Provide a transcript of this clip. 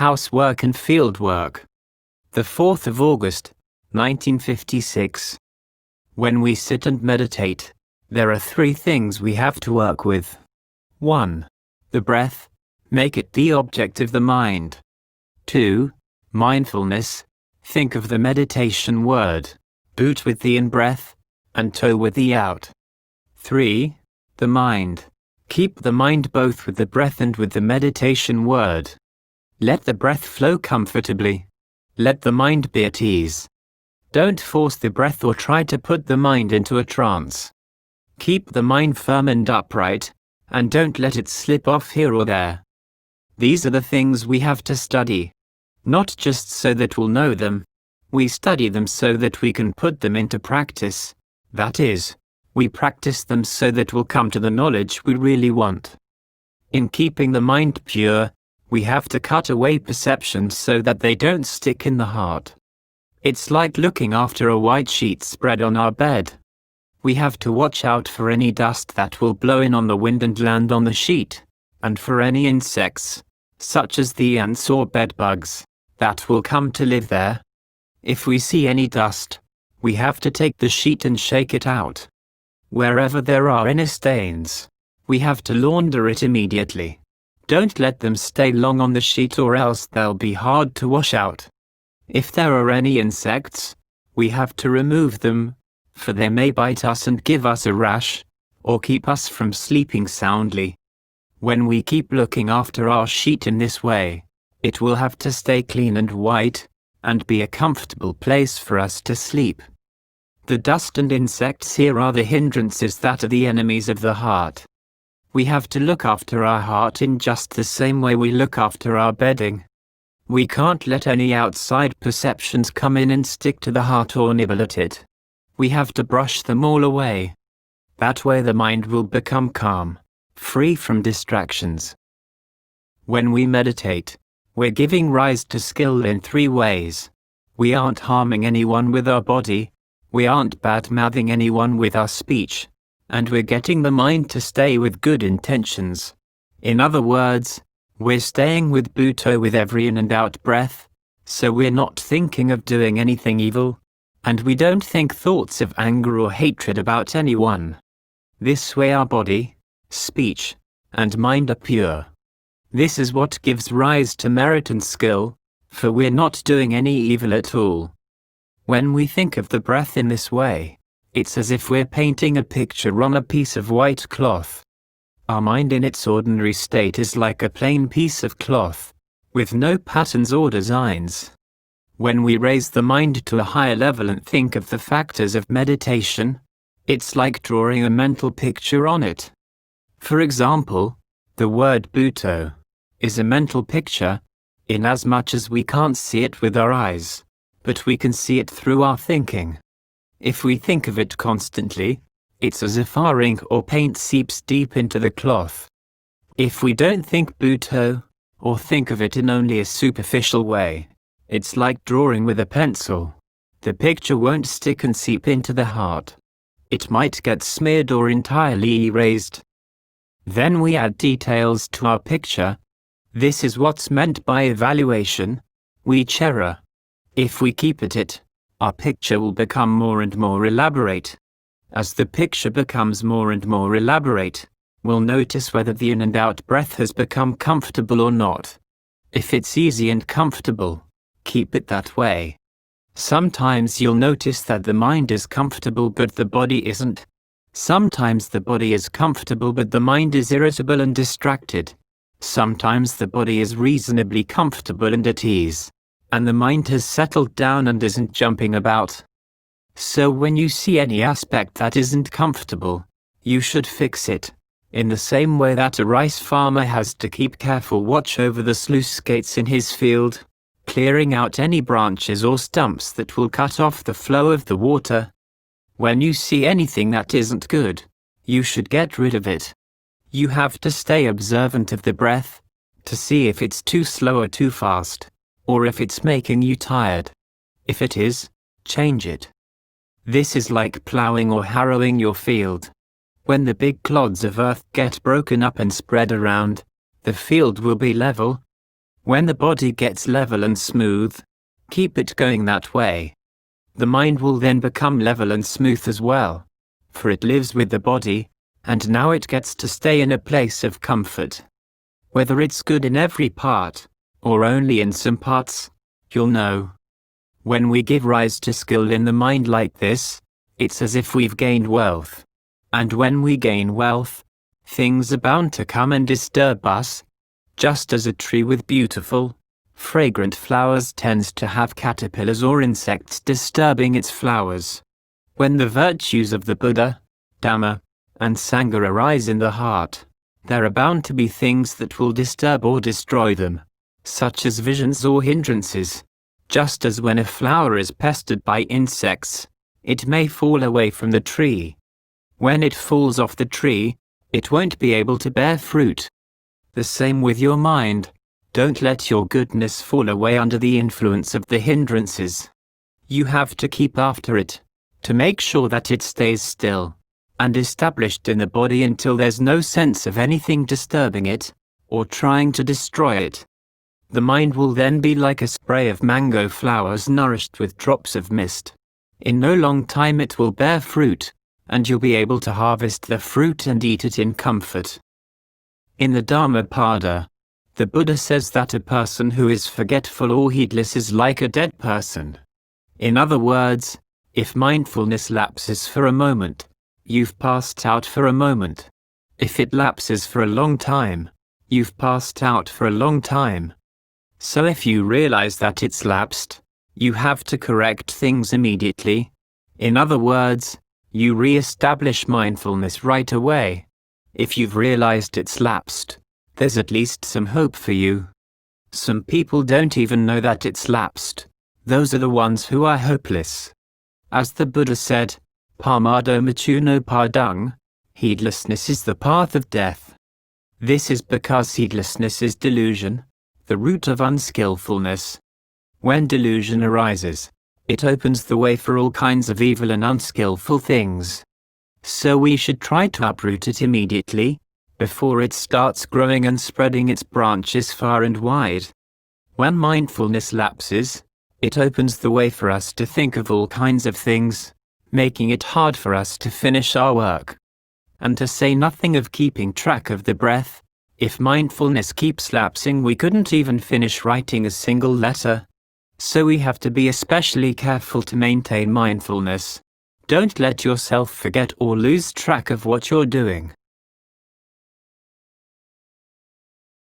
Housework and Fieldwork. The 4th of August, 1956. When we sit and meditate, there are 3 things we have to work with. 1. The breath. Make it the object of the mind. 2. Mindfulness. Think of the meditation word, boot with the in-breath, and toe with the out. 3. The mind. Keep the mind both with the breath and with the meditation word. Let the breath flow comfortably. Let the mind be at ease. Don't force the breath or try to put the mind into a trance. Keep the mind firm and upright, and don't let it slip off here or there. These are the things we have to study. Not just so that we'll know them. We study them so that we can put them into practice. That is, we practice them so that we'll come to the knowledge we really want. In keeping the mind pure, we have to cut away perceptions so that they don't stick in the heart. It's like looking after a white sheet spread on our bed. We have to watch out for any dust that will blow in on the wind and land on the sheet, and for any insects, such as the ants or bedbugs, that will come to live there. If we see any dust, we have to take the sheet and shake it out. Wherever there are any stains, we have to launder it immediately. Don't let them stay long on the sheet or else they'll be hard to wash out. If there are any insects, we have to remove them, for they may bite us and give us a rash, or keep us from sleeping soundly. When we keep looking after our sheet in this way, it will have to stay clean and white, and be a comfortable place for us to sleep. The dust and insects here are the hindrances that are the enemies of the heart. We have to look after our heart in just the same way we look after our bedding. We can't let any outside perceptions come in and stick to the heart or nibble at it. We have to brush them all away. That way the mind will become calm, free from distractions. When we meditate, we're giving rise to skill in 3 ways. We aren't harming anyone with our body, we aren't bad-mouthing anyone with our speech, and we're getting the mind to stay with good intentions. In other words, we're staying with Bhutto with every in and out breath, so we're not thinking of doing anything evil, and we don't think thoughts of anger or hatred about anyone. This way our body, speech, and mind are pure. This is what gives rise to merit and skill, for we're not doing any evil at all. When we think of the breath in this way, it's as if we're painting a picture on a piece of white cloth. Our mind in its ordinary state is like a plain piece of cloth, with no patterns or designs. When we raise the mind to a higher level and think of the factors of meditation, it's like drawing a mental picture on it. For example, the word Bhutto is a mental picture, inasmuch as we can't see it with our eyes, but we can see it through our thinking. If we think of it constantly, it's as if our ink or paint seeps deep into the cloth. If we don't think Bhutto, or think of it in only a superficial way, it's like drawing with a pencil. The picture won't stick and seep into the heart. It might get smeared or entirely erased. Then we add details to our picture. This is what's meant by evaluation, vichara. If we keep at it, our picture will become more and more elaborate. As the picture becomes more and more elaborate, we'll notice whether the in and out breath has become comfortable or not. If it's easy and comfortable, keep it that way. Sometimes you'll notice that the mind is comfortable but the body isn't. Sometimes the body is comfortable but the mind is irritable and distracted. Sometimes the body is reasonably comfortable and at ease, and the mind has settled down and isn't jumping about. So when you see any aspect that isn't comfortable, you should fix it, in the same way that a rice farmer has to keep careful watch over the sluice gates in his field, clearing out any branches or stumps that will cut off the flow of the water. When you see anything that isn't good, you should get rid of it. You have to stay observant of the breath, to see if it's too slow or too fast, or if it's making you tired. If it is, change it. This is like plowing or harrowing your field. When the big clods of earth get broken up and spread around, the field will be level. When the body gets level and smooth, keep it going that way. The mind will then become level and smooth as well, for it lives with the body, and now it gets to stay in a place of comfort. Whether it's good in every part, or only in some parts, you'll know. When we give rise to skill in the mind like this, it's as if we've gained wealth. And when we gain wealth, things are bound to come and disturb us, just as a tree with beautiful, fragrant flowers tends to have caterpillars or insects disturbing its flowers. When the virtues of the Buddha, Dhamma, and Sangha arise in the heart, there are bound to be things that will disturb or destroy them, such as visions or hindrances. Just as when a flower is pestered by insects, it may fall away from the tree. When it falls off the tree, it won't be able to bear fruit. The same with your mind. Don't let your goodness fall away under the influence of the hindrances. You have to keep after it, to make sure that it stays still and established in the body until there's no sense of anything disturbing it or trying to destroy it. The mind will then be like a spray of mango flowers nourished with drops of mist. In no long time it will bear fruit, and you'll be able to harvest the fruit and eat it in comfort. In the Dhammapada, the Buddha says that a person who is forgetful or heedless is like a dead person. In other words, if mindfulness lapses for a moment, you've passed out for a moment. If it lapses for a long time, you've passed out for a long time. So if you realize that it's lapsed, you have to correct things immediately. In other words, you re-establish mindfulness right away. If you've realized it's lapsed, there's at least some hope for you. Some people don't even know that it's lapsed. Those are the ones who are hopeless. As the Buddha said, Pamado machuno padang, heedlessness is the path of death. This is because heedlessness is delusion, the root of unskillfulness. When delusion arises, it opens the way for all kinds of evil and unskillful things. So we should try to uproot it immediately, before it starts growing and spreading its branches far and wide. When mindfulness lapses, it opens the way for us to think of all kinds of things, making it hard for us to finish our work. And to say nothing of keeping track of the breath, if mindfulness keeps lapsing, we couldn't even finish writing a single letter. So we have to be especially careful to maintain mindfulness. Don't let yourself forget or lose track of what you're doing.